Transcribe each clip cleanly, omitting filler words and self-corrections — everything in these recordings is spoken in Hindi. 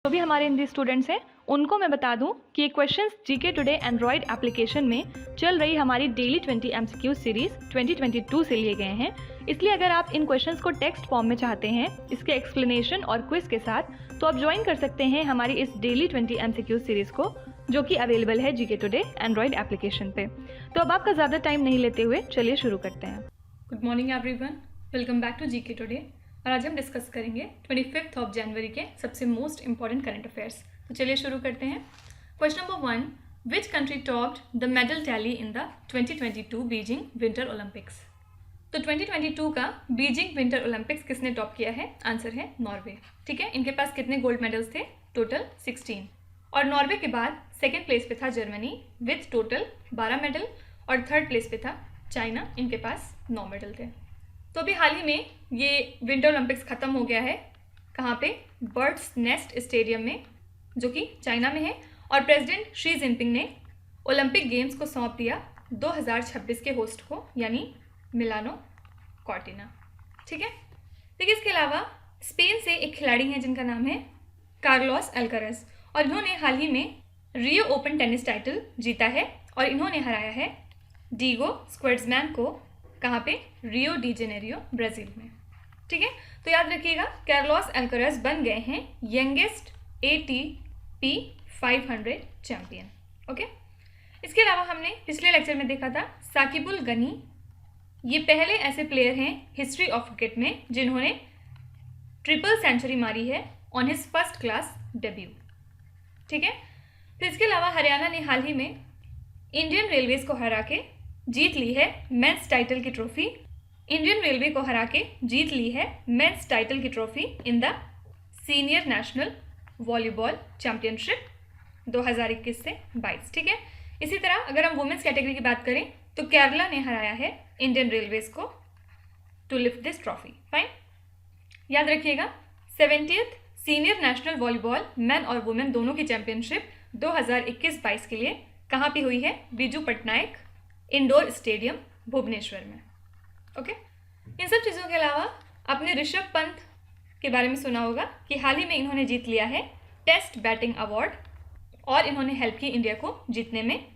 जो भी हमारे हिंदी स्टूडेंट्स हैं उनको मैं बता दूं कि ये questions GK today Android application में चल रही हमारी डेली 20 एमसीक्यू सीरीज 2022 से लिए गए हैं। इसलिए अगर आप इन क्वेश्चंस को टेक्स्ट फॉर्म में चाहते हैं इसके एक्सप्लेनेशन और क्विज के साथ, तो आप ज्वाइन कर सकते हैं हमारी इस डेली 20 एमसीक्यू सीरीज को, जो कि अवेलेबल है जीके टुडे एंड्रॉयड एप्लीकेशन पे। तो अब आपका ज़्यादा टाइम नहीं लेते हुए चलिए शुरू करते हैं। Good morning everyone, welcome back to GK today. और आज हम डिस्कस करेंगे 25 जनवरी के सबसे मोस्ट इंपॉर्टेंट करंट अफेयर्स। तो चलिए शुरू करते हैं। Question number 1, which country topped the medal tally in the 2022 Beijing winter Olympics. तो 2022 का बीजिंग विंटर ओलंपिक्स किसने टॉप किया है? आंसर है नॉर्वे। ठीक है, इनके पास कितने गोल्ड मेडल्स थे? टोटल 16। और नॉर्वे के बाद सेकेंड प्लेस पे था जर्मनी विथ टोटल 12 मेडल, और थर्ड प्लेस पे था चाइना, इनके पास 9 मेडल थे। तो अभी हाल ही में ये विंटर ओलंपिक्स ख़त्म हो गया है। कहाँ पे? बर्ड्स नेस्ट स्टेडियम में, जो कि चाइना में है। और प्रेसिडेंट शी जिनपिंग ने ओलंपिक गेम्स को सौंप दिया 2026 के होस्ट को, यानी मिलानो कॉर्टिना। ठीक है, देखिए इसके अलावा स्पेन से एक खिलाड़ी हैं जिनका नाम है कार्लोस अल्काराज, और इन्होंने हाल ही में रियो ओपन टेनिस टाइटल जीता है, और इन्होंने हराया है डीगो स्क्वेट्समैन को। कहाँ पे? रियो डी जेनेरियो, ब्राज़ील में। ठीक है, तो याद रखिएगा कार्लोस अल्काराज बन गए हैं यंगेस्ट ATP 500 चैंपियन। ओके, इसके अलावा हमने पिछले लेक्चर में देखा था साकिबुल गनी, ये पहले ऐसे प्लेयर हैं हिस्ट्री ऑफ क्रिकेट में जिन्होंने ट्रिपल सेंचुरी मारी है on his first class debut. ठीक है, फिर इसके अलावा हरियाणा ने हाल ही में इंडियन रेलवेज को हरा के जीत ली है मेंस टाइटल की ट्रॉफी। इंडियन रेलवे को हरा के जीत ली है मेंस टाइटल की trophy in the senior national volleyball championship 2021 से 22। ठीक है, इसी तरह अगर हम वुमेन्स कैटेगरी की बात करें तो केरला ने हराया है इंडियन रेलवेज को to lift this trophy. Fine, याद रखिएगा 70th senior national volleyball man और वुमेन दोनों की चैंपियनशिप 2021-22 के लिए कहाँ पे हुई है? बीजू पटनायक इंडोर स्टेडियम भुवनेश्वर में। ओके, इन सब चीज़ों के अलावा आपने ऋषभ पंत के बारे में सुना होगा कि हाल ही में इन्होंने जीत लिया है टेस्ट बैटिंग अवार्ड, और इन्होंने हेल्प की इंडिया को जीतने में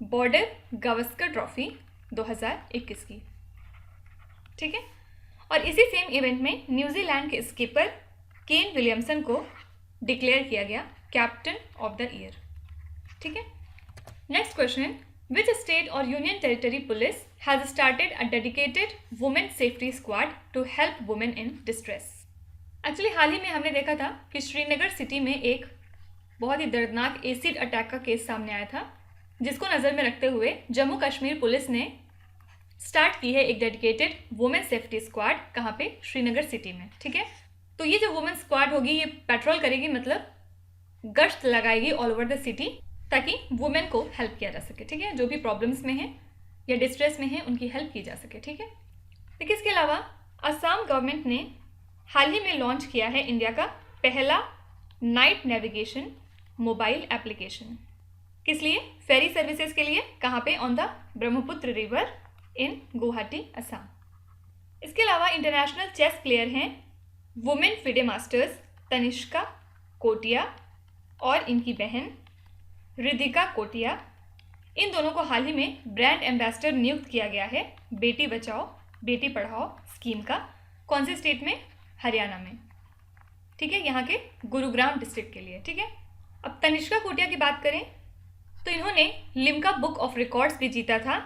बॉर्डर गावस्कर ट्रॉफी 2021 की। ठीक है, और इसी सेम इवेंट में न्यूजीलैंड के स्कीपर केन विलियमसन को डिक्लेयर किया गया कैप्टन ऑफ द ईयर। ठीक है, next question, which state or union territory police has started a dedicated women safety squad to help women in distress? Actually हाल ही में हमने देखा था कि श्रीनगर सिटी में एक बहुत ही दर्दनाक एसिड अटैक का केस सामने आया था, जिसको नज़र में रखते हुए जम्मू कश्मीर पुलिस ने स्टार्ट की है एक डेडिकेटेड वुमेन सेफ्टी स्क्वाड। कहाँ पे? श्रीनगर सिटी में। ठीक है, तो ये जो वुमेन स्क्वाड होगी ये पेट्रोल करेगी, मतलब गश्त लगाएगी ऑल ओवर द सिटी, ताकि वुमेन को हेल्प किया जा सके। ठीक है, जो भी प्रॉब्लम्स में हैं या डिस्ट्रेस में हैं उनकी हेल्प की जा सके। ठीक है, देखिए इसके अलावा असम गवर्नमेंट ने हाल ही में लॉन्च किया है इंडिया का पहला नाइट नेविगेशन मोबाइल एप्लीकेशन। किस लिए? फेरी सर्विसेज के लिए। कहाँ पे? On the Brahmaputra river in Guwahati, Assam. इसके अलावा इंटरनेशनल चेस प्लेयर हैं वुमेन फिडे मास्टर्स तनिष्का कोटिया और इनकी बहन रिधिका कोटिया। इन दोनों को हाल ही में ब्रांड एम्बेसडर नियुक्त किया गया है बेटी बचाओ बेटी पढ़ाओ स्कीम का। कौन से स्टेट में? हरियाणा में। ठीक है, यहाँ के गुरुग्राम डिस्ट्रिक्ट के लिए। ठीक है, अब तनिष्का कोटिया की बात करें तो इन्होंने लिम्का बुक ऑफ रिकॉर्ड्स भी जीता था,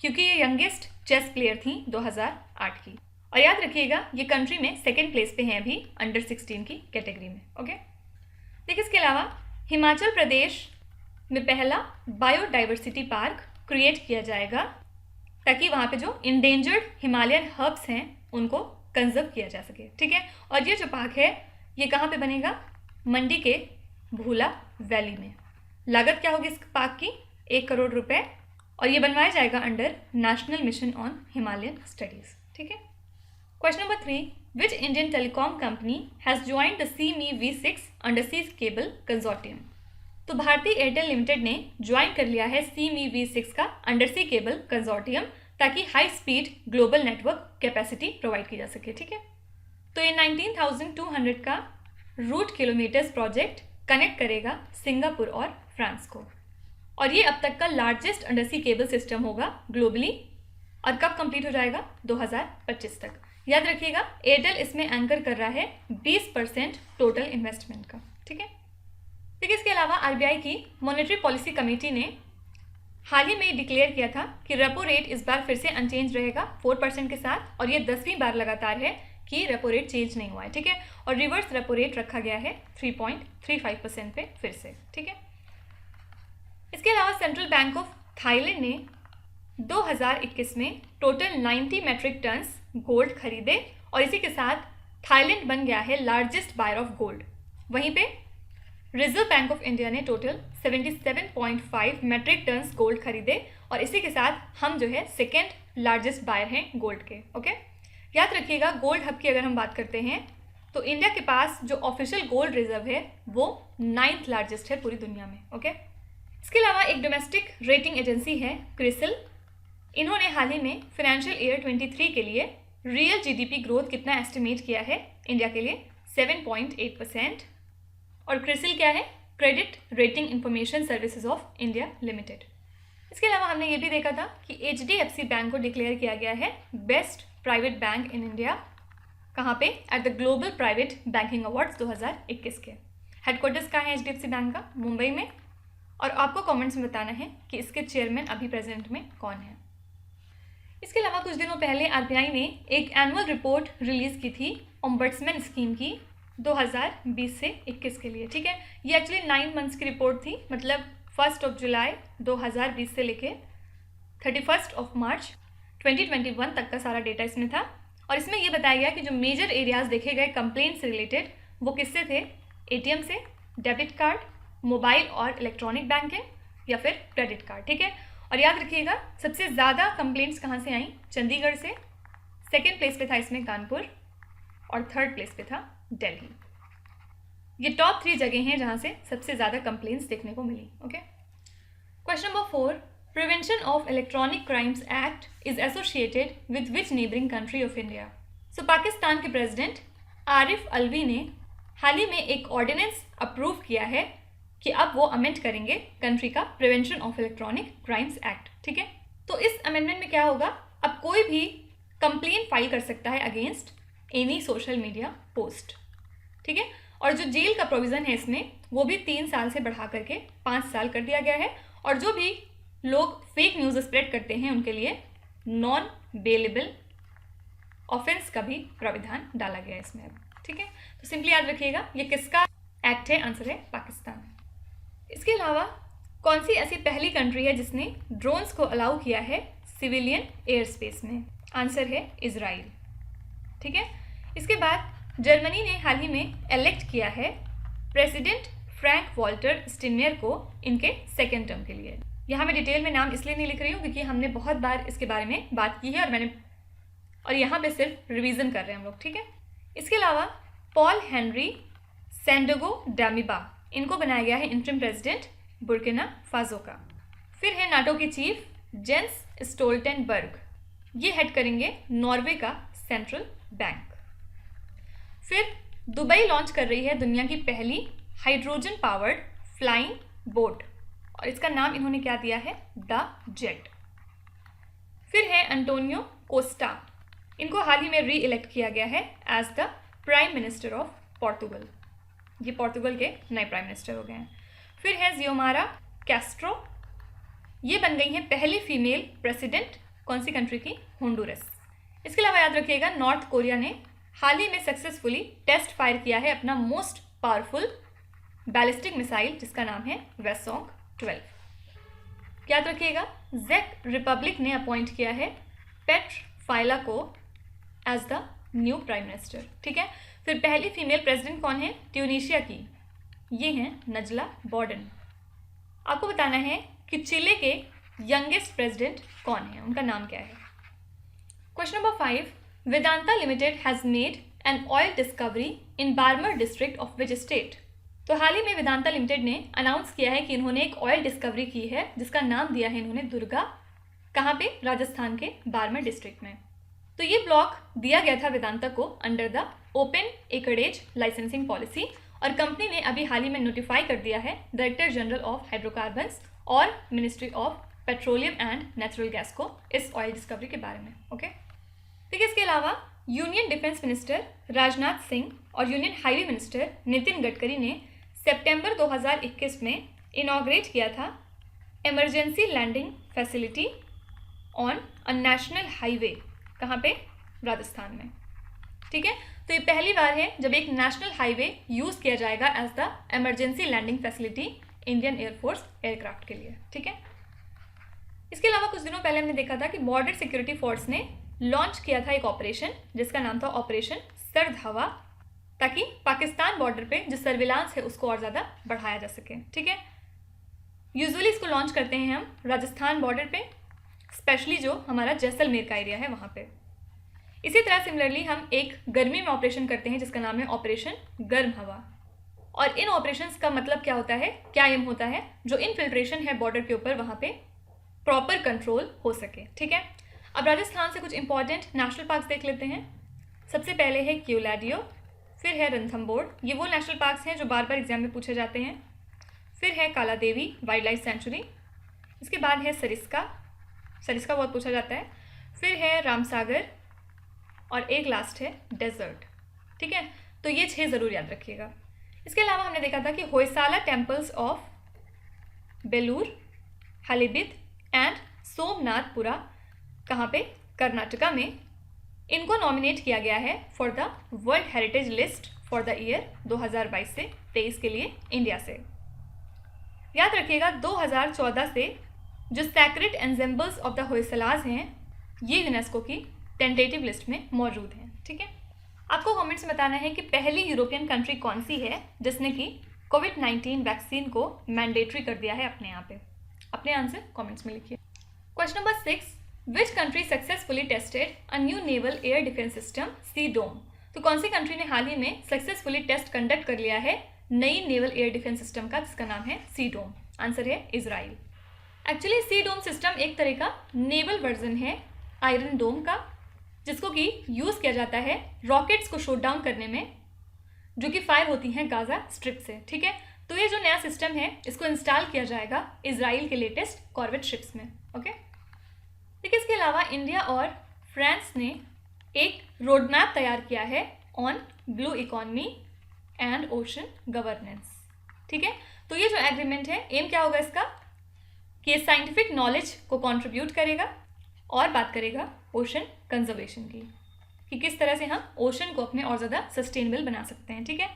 क्योंकि ये यंगेस्ट चेस प्लेयर थी 2008 की। और याद रखिएगा ये कंट्री में सेकेंड प्लेस पे हैं अभी अंडर 16 की कैटेगरी में। ओके, देखिए इसके अलावा हिमाचल प्रदेश में पहला बायोडाइवर्सिटी पार्क क्रिएट किया जाएगा, ताकि वहाँ पे जो इंडेंजर्ड हिमालयन हर्ब्स हैं उनको कंजर्व किया जा सके। ठीक है, और ये जो पार्क है ये कहाँ पे बनेगा? मंडी के भूला वैली में। लागत क्या होगी इस पार्क की? 1 करोड़ रुपए, और ये बनवाया जाएगा under national mission on Himalayan studies. ठीक है, question number 3, which Indian telecom company has joined the sea me V6 undersea cable consortium. तो भारतीय एयरटेल लिमिटेड ने ज्वाइन कर लिया है सीमी V6 का अंडरसी केबल कंजोर्टियम, ताकि high speed global network capacity provide की जा सके। ठीक है, तो ये 19,200 का रूट किलोमीटर्स प्रोजेक्ट कनेक्ट करेगा सिंगापुर और फ्रांस को, और ये अब तक का लार्जेस्ट अंडरसी केबल सिस्टम होगा ग्लोबली। और कब कंप्लीट हो जाएगा? 2025 तक। याद रखिएगा, एयरटेल इसमें एंकर कर रहा है 20% टोटल इन्वेस्टमेंट का। ठीक है। देखिए, इसके अलावा आरबीआई की मॉनेटरी पॉलिसी कमेटी ने हाल ही में डिक्लेयर किया था कि रेपो रेट इस बार फिर से अनचेंज रहेगा 4% के साथ, और ये 10वीं बार लगातार है कि रेपो रेट चेंज नहीं हुआ है। ठीक है। और रिवर्स रेपो रेट रखा गया है 3.35% पे फिर से। ठीक है। इसके अलावा सेंट्रल बैंक ऑफ थाईलैंड ने 2021 में टोटल 90 मेट्रिक टन्स गोल्ड खरीदे, और इसी के साथ थाईलैंड बन गया है लार्जेस्ट बायर ऑफ गोल्ड। वहीं पे रिजर्व बैंक ऑफ इंडिया ने टोटल 77.5 मेट्रिक टन्स गोल्ड खरीदे, और इसी के साथ हम जो है सेकेंड लार्जेस्ट बायर हैं गोल्ड के। ओके। याद रखिएगा, गोल्ड हब की अगर हम बात करते हैं तो इंडिया के पास जो ऑफिशियल गोल्ड रिजर्व है वो 9th लार्जेस्ट है पूरी दुनिया में। ओके। इसके अलावा एक डोमेस्टिक रेटिंग एजेंसी है क्रिसिल। इन्होंने हाल ही में फाइनेंशियल ईयर 23 के लिए रियल जीडीपी ग्रोथ कितना एस्टिमेट किया है इंडिया के लिए? 7.8%। और क्रिसिल क्या है? Credit rating information services of India limited. इसके अलावा हमने ये भी देखा था कि HDFC बैंक को डिक्लेयर किया गया है best private bank in India. कहाँ पे? At the global private banking awards 2021 के। हेडक्वार्टर्स कहाँ है HDFC बैंक का? मुंबई में। और आपको कमेंट्स में बताना है कि इसके चेयरमैन अभी प्रेजेंट में कौन है। इसके अलावा कुछ दिनों पहले आरबीआई ने एक एनुअल रिपोर्ट रिलीज़ की थी ओम्बड्समैन स्कीम की 2020 से 21 के लिए। ठीक है। ये एक्चुअली 9 मंथ्स की रिपोर्ट थी, मतलब 1 जुलाई 2020 से लेके 31 मार्च 2021 तक का सारा डेटा इसमें था। और इसमें ये बताया गया कि जो मेजर एरियाज देखे गए कंप्लेंट से रिलेटेड वो किससे थे? ATM से, डेबिट कार्ड, मोबाइल और इलेक्ट्रॉनिक बैंकिंग या फिर क्रेडिट कार्ड। ठीक है। और याद रखिएगा, सबसे ज़्यादा कंप्लेंट्स कहाँ से आई? चंडीगढ़ से। सेकेंड प्लेस पे था इसमें कानपुर, और थर्ड प्लेस पे था दिल्ली। ये टॉप 3 जगह हैं जहाँ से सबसे ज़्यादा कंप्लेंट्स देखने को मिली। Okay. Question number 4, prevention of electronic crimes act is associated with which neighbouring country of India? So Pakistan के प्रेसिडेंट आरिफ अलवी ने हाल ही में एक ऑर्डिनेंस अप्रूव किया है कि अब वो अमेंड करेंगे कंट्री का prevention of electronic crimes act. ठीक है। तो इस अमेंडमेंट में क्या होगा? अब कोई भी कंप्लेंट फाइल कर सकता है against any social media post. ठीक है। और जो जेल का प्रोविज़न है इसमें वो भी 3 साल से बढ़ा करके 5 साल कर दिया गया है, और जो भी लोग फेक न्यूज़ स्प्रेड करते हैं उनके लिए नॉन बेलेबल ऑफेंस का भी प्राविधान डाला गया है इसमें। ठीक है। तो सिंपली याद रखिएगा, ये किसका एक्ट है? आंसर है पाकिस्तान। इसके अलावा कौन सी ऐसी पहली कंट्री है जिसने ड्रोन्स को अलाउ किया है सिविलियन एयर स्पेस में? आंसर है इजराइल। ठीक है। इसके बाद जर्मनी ने हाल ही में इलेक्ट किया है प्रेसिडेंट फ्रैंक वॉल्टर स्टिनमेयर को इनके सेकेंड टर्म के लिए। यहाँ मैं डिटेल में नाम इसलिए नहीं लिख रही हूँ क्योंकि हमने बहुत बार इसके बारे में बात की है, और यहाँ पे सिर्फ रिवीजन कर रहे हैं हम लोग। ठीक है। इसके अलावा पॉल हेनरी सैंडोगो डामिबा, इनको बनाया गया है इंटरिम प्रेसिडेंट बुर्किना फासो का। फिर है नाटो के चीफ जेंस स्टोल्टेनबर्ग, ये हेड करेंगे नॉर्वे का सेंट्रल बैंक। फिर दुबई लॉन्च कर रही है दुनिया की पहली हाइड्रोजन पावर्ड फ्लाइंग बोट, और इसका नाम इन्होंने क्या दिया है? The jet. फिर है एंटोनियो कोस्टा, इनको हाल ही में री इलेक्ट किया गया है as the prime minister of Portugal. ये पोर्तुगल के नए प्राइम मिनिस्टर हो गए हैं। फिर है जियोमारा कैस्ट्रो, ये बन गई हैं पहली फीमेल प्रेसिडेंट कौन सी कंट्री की? होंडुरस। इसके अलावा याद रखिएगा, नॉर्थ कोरिया ने हाल ही में सक्सेसफुली टेस्ट फायर किया है अपना मोस्ट पावरफुल बैलिस्टिक मिसाइल जिसका नाम है वेसोंग 12। याद रखिएगा, जेक रिपब्लिक ने अपॉइंट किया है पेट्र फाइला को as the new prime minister. ठीक है। फिर पहली फीमेल प्रेसिडेंट कौन है? ट्यूनीशिया की, ये हैं नजला बॉर्डन। आपको बताना है कि चिले के यंगेस्ट प्रेसिडेंट कौन है, उनका नाम क्या है। Question number 5, Vedanta limited has made an oil discovery in Barmer district of which state? तो हाल ही में वेदांता लिमिटेड ने अनाउंस किया है कि इन्होंने एक ऑयल डिस्कवरी की है जिसका नाम दिया है इन्होंने दुर्गा। कहाँ पे? राजस्थान के बार्मर डिस्ट्रिक्ट में। तो ये ब्लॉक दिया गया था वेदांता को under the open acreage licensing policy, और कंपनी ने अभी हाल ही में नोटिफाई कर दिया है डायरेक्टर जनरल ऑफ हाइड्रोकार्बन्स और ministry of petroleum and natural gas को इस ऑयल डिस्कवरी के बारे में। ओके, ठीक है। इसके अलावा union defence minister Rajnath Singh और union highway minister Nitin Gadkari ने सितंबर 2021 में इनॉग्रेट किया था emergency landing facility on a national highway. कहाँ पे? राजस्थान में। ठीक है, तो ये पहली बार है जब एक नेशनल हाईवे यूज़ किया जाएगा as the emergency landing facility Indian air force aircraft के लिए। ठीक है, इसके अलावा कुछ दिनों पहले हमने देखा था कि बॉर्डर सिक्योरिटी फोर्स ने लॉन्च किया था एक ऑपरेशन जिसका नाम था ऑपरेशन सर्द हवा, ताकि पाकिस्तान बॉर्डर पे जो सर्विलांस है उसको और ज़्यादा बढ़ाया जा सके। ठीक है, यूजुअली इसको लॉन्च करते हैं हम राजस्थान बॉर्डर पे, स्पेशली जो हमारा जैसलमेर का एरिया है वहाँ पे। इसी तरह सिमिलरली हम एक गर्मी में ऑपरेशन करते हैं जिसका नाम है ऑपरेशन गर्म हवा। और इन ऑपरेशंस का मतलब क्या होता है, क्या एम होता है, जो इनफिल्ट्रेशन है बॉर्डर के ऊपर वहाँ पे प्रॉपर कंट्रोल हो सके। ठीक है, अब राजस्थान से कुछ इंपॉर्टेंट नेशनल पार्क्स देख लेते हैं। सबसे पहले है क्यूलाडियो, फिर है रणथंबोर, ये वो नेशनल पार्क्स हैं जो बार बार एग्जाम में पूछे जाते हैं। फिर है काला देवी वाइल्ड लाइफ सेंचुरी, इसके बाद है सरिस्का, सरिस्का बहुत पूछा जाता है। फिर है रामसागर और एक लास्ट है डेजर्ट। ठीक है, तो ये 6 ज़रूर याद रखिएगा। इसके अलावा हमने देखा था कि Hoysala temples of Belur, Halebid and Somanathapura कहाँ पे? कर्नाटका में। इनको नॉमिनेट किया गया है for the world heritage list for the year 2022 से 23 के लिए इंडिया से। याद रखिएगा 2014 से जो सैक्रेड एंजेम्बल्स ऑफ द होयसलाज हैं ये यूनेस्को की टेंटेटिव लिस्ट में मौजूद हैं। ठीक है, आपको कमेंट्स में बताना है कि पहली यूरोपियन कंट्री कौन सी है जिसने कि कोविड-19 वैक्सीन को मैंडेटरी कर दिया है अपने यहाँ पे। अपने आंसर कमेंट्स में लिखिए। Question number 6, which country successfully tested a new naval air defence system Sea Dome. तो कौन सी कंट्री ने हाल ही में सक्सेसफुली टेस्ट कंडक्ट कर लिया है नई नेवल एयर डिफेंस सिस्टम का, जिसका नाम है सी डोम। आंसर है इजराइल। एक्चुअली सी डोम सिस्टम एक तरह का नेवल वर्जन है आयरन डोम का, जिसको कि यूज़ किया जाता है रॉकेट्स को शूट डाउन करने में जो कि फायर होती हैं गाजा स्ट्रिप से। ठीक है, तो ये जो नया सिस्टम है इसको इंस्टॉल किया जाएगा इजराइल के लेटेस्ट कॉर्वेट शिप्स में। ओके, ठीक है, इसके अलावा इंडिया और फ्रांस ने एक रोड मैप तैयार किया है on blue economy and ocean governance. ठीक है, तो ये जो एग्रीमेंट है एम क्या होगा इसका कि ये साइंटिफिक नॉलेज को कंट्रीब्यूट करेगा और बात करेगा ओशन कंजर्वेशन की, कि किस तरह से हम ओशन को अपने और ज़्यादा सस्टेनेबल बना सकते हैं। ठीक है,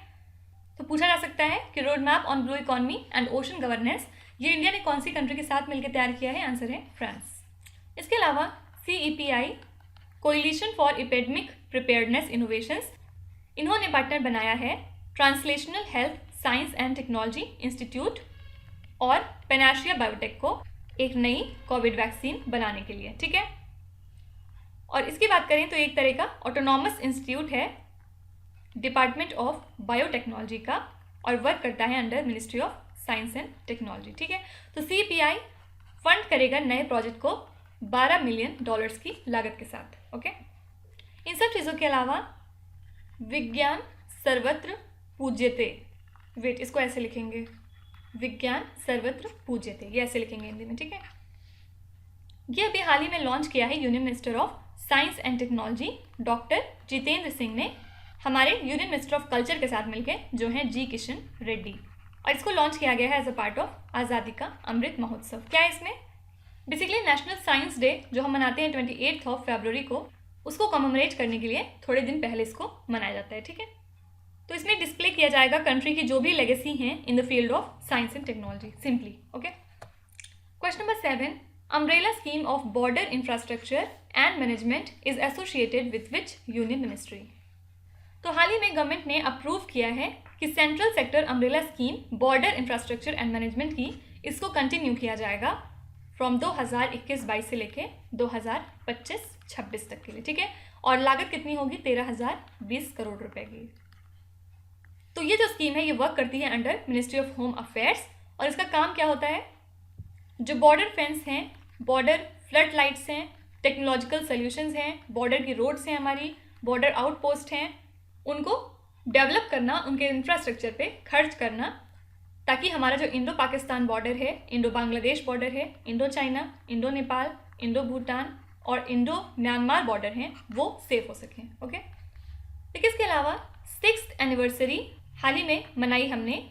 तो पूछा जा सकता है कि road map on blue economy and ocean governance ये इंडिया ने कौन सी कंट्री के साथ मिलकर तैयार किया है? आंसर है फ्रांस। इसके अलावा CEPI coalition for epidemic preparedness innovations, इन्होंने पार्टनर बनाया है translational health science and technology institute और पेनाशिया बायोटेक को एक नई कोविड वैक्सीन बनाने के लिए। ठीक है, और इसकी बात करें तो एक तरह का ऑटोनॉमस इंस्टीट्यूट है डिपार्टमेंट ऑफ बायोटेक्नोलॉजी का और वर्क करता है under ministry of science and technology. ठीक है, तो CEPI फंड करेगा नए प्रोजेक्ट को $12 मिलियन की लागत के साथ। ओके, इन सब चीज़ों के अलावा विज्ञान सर्वत्र पूज्यते, वेट इसको ऐसे लिखेंगे, विज्ञान सर्वत्र पूज्यते, ये ऐसे लिखेंगे हिंदी में। ठीक है, ये अभी हाल ही में लॉन्च किया है union minister of science and technology doctor Jitendra Singh ने हमारे यूनियन मिनिस्टर ऑफ कल्चर के साथ मिलकर, जो हैं जी किशन रेड्डी, और इसको लॉन्च किया गया है एज अ पार्ट ऑफ आज़ादी का अमृत महोत्सव। क्या है इसमें? बेसिकली नेशनल साइंस डे जो हम मनाते हैं 28 फरवरी को, उसको कमेमोरेट करने के लिए थोड़े दिन पहले इसको मनाया जाता है। ठीक है, तो इसमें डिस्प्ले किया जाएगा कंट्री की जो भी लेगेसी हैं in the field of science and technology simply. Okay, question number 7, umbrella scheme of border infrastructure and management is associated with which union ministry. तो हाल ही में गवर्नमेंट ने अप्रूव किया है कि central sector umbrella scheme border infrastructure and management की, इसको कंटिन्यू किया जाएगा फ्रॉम 2021-22 से लेके 2025-26 तक के लिए। ठीक है, और लागत कितनी होगी? 13,020 करोड़ रुपए की। तो ये जो स्कीम है ये वर्क करती है under ministry of home affairs, और इसका काम क्या होता है? जो बॉर्डर फेंस हैं, बॉर्डर फ्लड लाइट्स हैं, टेक्नोलॉजिकल सोल्यूशंस हैं, बॉर्डर की रोड्स हैं, हमारी बॉर्डर आउटपोस्ट हैं, उनको डेवलप करना, उनके इंफ्रास्ट्रक्चर पे खर्च करना, ताकि हमारा जो इंडो पाकिस्तान बॉर्डर है, इंडो बांग्लादेश बॉर्डर है, Indo China, Indo Nepal, Indo Bhutan और इंडो म्यांमार बॉर्डर हैं, वो सेफ हो सकें। ओके, लेकिन इसके अलावा 6th एनिवर्सरी हाल ही में मनाई हमने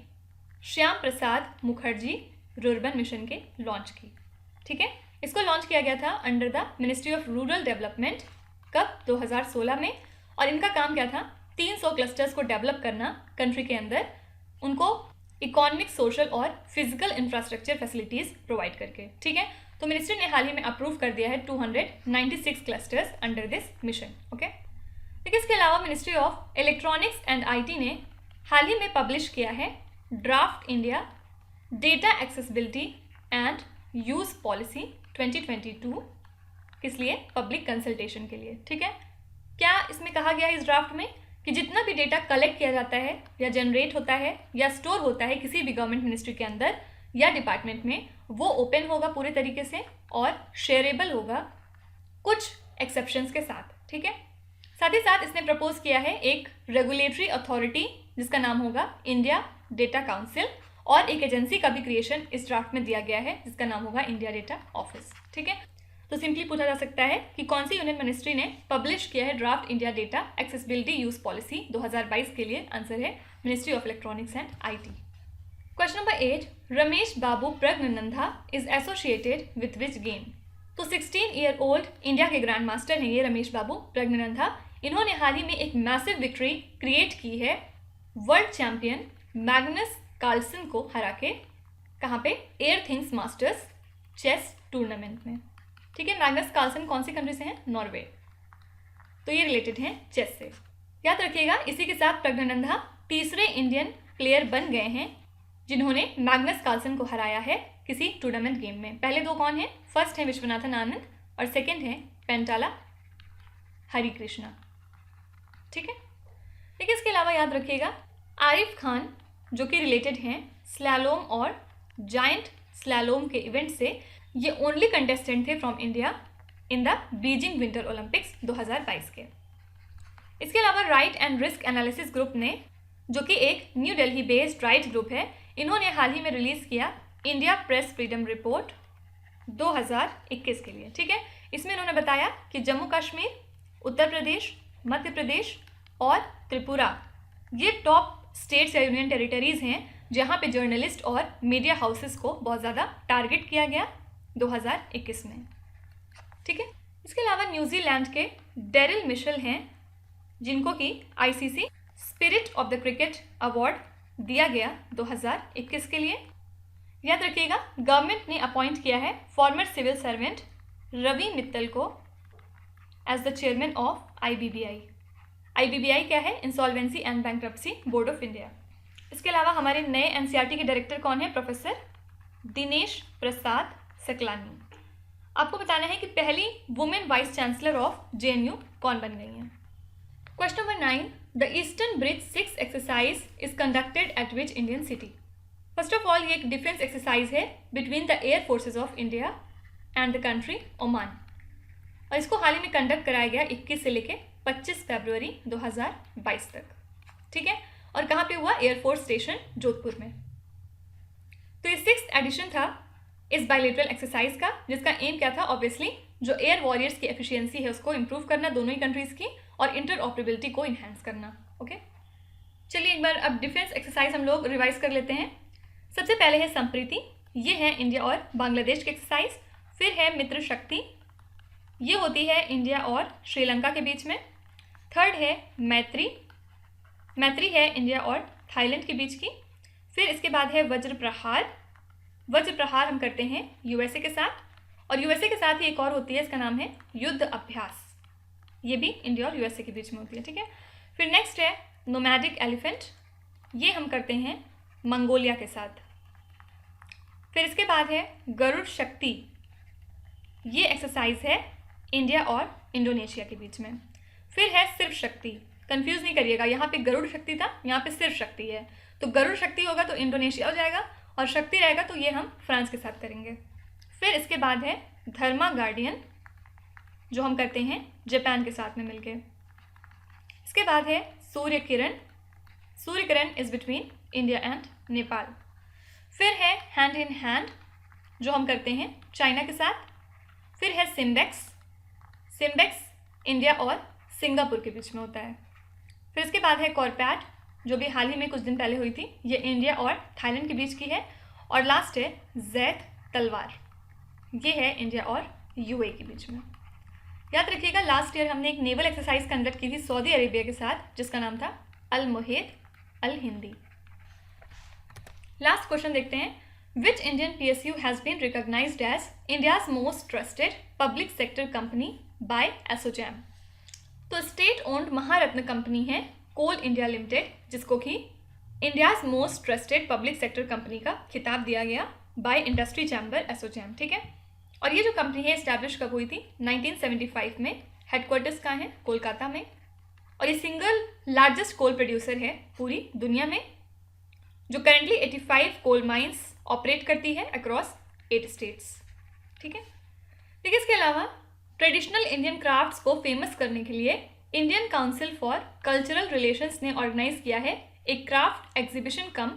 श्याम प्रसाद मुखर्जी रुर्बन मिशन के लॉन्च की। ठीक है, इसको लॉन्च किया गया था under the ministry of rural development, कब? 2016 में। और इनका काम क्या था? 300 क्लस्टर्स को डेवलप करना कंट्री के अंदर, उनको इकोनॉमिक, सोशल और फिजिकल इंफ्रास्ट्रक्चर फैसिलिटीज़ प्रोवाइड करके। ठीक है, तो मिनिस्ट्री ने हाल ही में अप्रूव कर दिया है 296 clusters under this mission. Okay, लेकिन इसके अलावा ministry of electronics and IT ने हाल ही में पब्लिश किया है draft India data accessibility and use policy 2022, किस लिए? पब्लिक कंसल्टेशन के लिए। ठीक है, क्या इसमें कहा गया है इस ड्राफ्ट में कि जितना भी डेटा कलेक्ट किया जाता है या जनरेट होता है या स्टोर होता है किसी भी गवर्नमेंट मिनिस्ट्री के अंदर या डिपार्टमेंट में, वो ओपन होगा पूरे तरीके से और शेयरेबल होगा, कुछ एक्सेप्शंस के साथ। ठीक है, साथ ही साथ इसने प्रपोज किया है एक रेगुलेटरी अथॉरिटी जिसका नाम होगा इंडिया डेटा काउंसिल, और एक एजेंसी का भी क्रिएशन इस ड्राफ्ट में दिया गया है जिसका नाम होगा इंडिया डेटा ऑफिस। ठीक है, तो सिंपली पूछा जा सकता है कि कौन सी यूनियन मिनिस्ट्री ने पब्लिश किया है draft India data accessibility use policy 2022 के लिए? आंसर है ministry of electronics and IT. Question number 8, Ramesh Babu Praggnanandhaa is associated with which game? तो 16 ईयर ओल्ड इंडिया के ग्रैंड मास्टर हैं ये रमेश बाबू प्रज्ञानंदा। इन्होंने हाल ही में एक मैसिव विक्ट्री क्रिएट की है वर्ल्ड चैंपियन मैग्नस कार्लसन को हरा के। कहाँ पे? Airthings masters chess tournament में। ठीक है, मैग्नस कार्लसन कौन सी कंट्री से हैं? नॉर्वे। तो ये रिलेटेड हैं चेस से, याद रखिएगा। इसी के साथ प्रज्ञानंदा तीसरे इंडियन प्लेयर बन गए हैं जिन्होंने मैग्नस कार्लसन को हराया है किसी टूर्नामेंट गेम में। पहले दो कौन हैं? फर्स्ट है विश्वनाथन आनंद और सेकंड है पेंटाला हरिकृष्णा। ठीक है, लेकिन इसके अलावा याद रखिएगा आरिफ खान जो कि रिलेटेड हैं स्लैलोम और जायंट स्लैलोम के इवेंट से, ये ओनली कंटेस्टेंट थे from India in the Beijing winter Olympics 2022 के। इसके अलावा right and risk analysis group ने, जो कि एक new Delhi based right group है, इन्होंने हाल ही में रिलीज़ किया इंडिया प्रेस फ्रीडम रिपोर्ट 2021 के लिए। ठीक है, इसमें इन्होंने बताया कि जम्मू कश्मीर, उत्तर प्रदेश, मध्य प्रदेश और त्रिपुरा ये टॉप स्टेट्स या यूनियन टेरिटरीज़ हैं जहाँ पे जर्नलिस्ट और मीडिया हाउसेस को बहुत ज़्यादा टारगेट किया गया 2021 में। ठीक है, इसके अलावा न्यूजीलैंड के डेरिल मिशेल हैं जिनको कि ICC spirit of the cricket award दिया गया 2021 के लिए। याद रखिएगा गवर्नमेंट ने अपॉइंट किया है former civil servant Ravi Mittal को as the chairman of IBBI. IBBI क्या है? Insolvency and bankruptcy board of India. इसके अलावा हमारे नए एनसीईआरटी के डायरेक्टर कौन है? प्रोफेसर दिनेश प्रसाद सकलानी। आपको बताना है कि पहली women vice chancellor of JNU कौन बन गई हैं। Question number 9, the Eastern Bridge 6 exercise is conducted at which Indian city? First of all ये एक डिफेंस एक्सरसाइज है between the air forces of India and the country Oman, और इसको हाल ही में कंडक्ट कराया गया 21 से लेकर 25 फरवरी 2022 तक। ठीक है, और कहाँ पे हुआ? एयरफोर्स स्टेशन जोधपुर में। तो ये 6th एडिशन था इस बायलेटरल एक्सरसाइज का, जिसका एम क्या था? ऑब्वियसली जो एयर वॉरियर्स की एफिशिएंसी है उसको इम्प्रूव करना दोनों ही कंट्रीज़ की, और इंटरऑपरेबिलिटी को इन्हेंस करना। ओके, चलिए एक बार अब डिफेंस एक्सरसाइज हम लोग रिवाइज कर लेते हैं। सबसे पहले है संप्रीति, ये है इंडिया और बांग्लादेश की एक्सरसाइज। फिर है मित्र शक्ति, ये होती है इंडिया और श्रीलंका के बीच में। थर्ड है मैत्री, मैत्री है इंडिया और थाईलैंड के बीच की। फिर इसके बाद है वज्र प्रहार, वज्र प्रहार हम करते हैं यूएसए के साथ, और यूएसए के साथ ही एक और होती है, इसका नाम है युद्ध अभ्यास, ये भी इंडिया और यूएसए के बीच में होती है। ठीक है, फिर नेक्स्ट है नोमैडिक एलिफेंट, ये हम करते हैं मंगोलिया के साथ। फिर इसके बाद है गरुड़ शक्ति, ये एक्सरसाइज है इंडिया और इंडोनेशिया के बीच में। फिर है सिर्फ शक्ति, कंफ्यूज नहीं करिएगा, यहाँ पे गरुड़ शक्ति था, यहाँ पे सिर्फ शक्ति है। तो गरुड़ शक्ति होगा तो इंडोनेशिया हो जाएगा, और शक्ति रहेगा तो ये हम फ्रांस के साथ करेंगे। फिर इसके बाद है धर्मा गार्डियन, जो हम करते हैं जापान के साथ में मिलके। इसके बाद है सूर्य किरण, सूर्य ग्रहण is between India and Nepal. फिर है हैंड इन हैंड जो हम करते हैं चाइना के साथ। फिर है सिम्बेक्स, सिम्बेक्स इंडिया और सिंगापुर के बीच में होता है। फिर इसके बाद है कॉरपैट जो भी हाल ही में कुछ दिन पहले हुई थी, ये इंडिया और थाईलैंड के बीच की है। और लास्ट है जैद तलवार, ये है इंडिया और यूए के बीच में। याद रखिएगा लास्ट ईयर हमने एक नेवल एक्सरसाइज कंडक्ट की थी सऊदी अरेबिया के साथ जिसका नाम था Al Mohed Al Hindi. Last question देखते हैं, which Indian PSU has been recognised as India's most trusted public sector company by ASSOCHAM. तो स्टेट ओन्ड महारत्न कंपनी है कोल इंडिया लिमिटेड, जिसको कि India's most trusted public sector company का खिताब दिया गया बाय इंडस्ट्री चैम्बर एसोचैम, ठीक है। और ये जो कंपनी है इस्टेब्लिश कब हुई थी? 1975 में। हेडक्वार्टर्स कहाँ है? कोलकाता में। और ये सिंगल लार्जेस्ट कोल प्रोड्यूसर है पूरी दुनिया में, जो करेंटली 85 कोल माइंस ऑपरेट करती है अक्रॉस 8 स्टेट्स, ठीक है। देखिए इसके अलावा ट्रेडिशनल इंडियन क्राफ्ट्स को फेमस करने के लिए Indian council for cultural relations ने ऑर्गेनाइज किया है एक क्राफ्ट एग्जीबिशन कम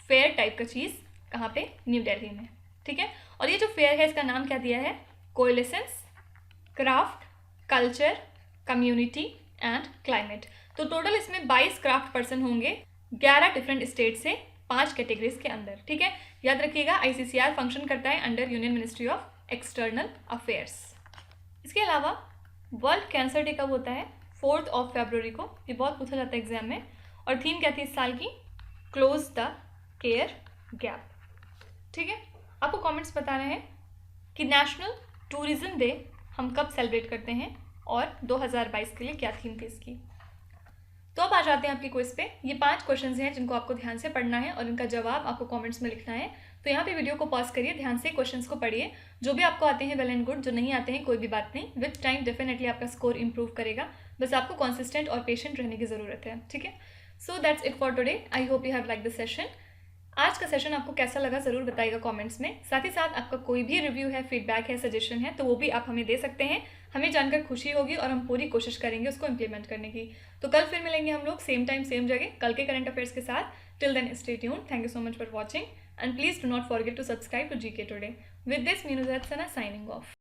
फेयर टाइप का चीज़, कहाँ पे? न्यू दिल्ली में, ठीक है। और ये जो फेयर है इसका नाम क्या दिया है? Coalitions craft culture community and climate. तो टोटल इसमें 22 क्राफ्ट पर्सन होंगे 11 डिफरेंट स्टेट से 5 कैटेगरीज के अंदर, ठीक है। याद रखिएगा ICCR फंक्शन करता है under union ministry of external affairs. इसके अलावा वर्ल्ड कैंसर डे कब होता है? 4 फरवरी को। ये बहुत पूछा जाता है एग्जाम में। और थीम क्या थी इस साल की? क्लोज द केयर गैप, ठीक है। आपको कमेंट्स बता रहे हैं कि नेशनल टूरिज्म डे हम कब सेलिब्रेट करते हैं और 2022 के लिए क्या थीम थी इसकी। तो अब आ जाते हैं आपके क्विज पे। ये 5 क्वेश्चंस हैं जिनको आपको ध्यान से पढ़ना है और इनका जवाब आपको कमेंट्स में लिखना है। तो यहाँ पे वीडियो को पॉज करिए, ध्यान से क्वेश्चंस को पढ़िए। जो भी आपको आते हैं वेल एंड गुड, जो नहीं आते हैं कोई भी बात नहीं, विथ टाइम डेफिनेटली आपका स्कोर इंप्रूव करेगा। बस आपको कॉन्सिस्टेंट और पेशेंट रहने की ज़रूरत है, ठीक है। So that's it for today. I hope you have like the session. आज का सेशन आपको कैसा लगा ज़रूर बताइएगा कमेंट्स में। साथ ही साथ आपका कोई भी रिव्यू है, फीडबैक है, सजेशन है तो वो भी आप हमें दे सकते हैं। हमें जानकर खुशी होगी और हम पूरी कोशिश करेंगे उसको इम्प्लीमेंट करने की। तो कल फिर मिलेंगे हम लोग सेम टाइम सेम जगह कल के करंट अफेयर्स के साथ। Till then stay tuned. Thank you so much for watching and please do not forget to subscribe to GK today. With this Meenu Zaid Sana signing of.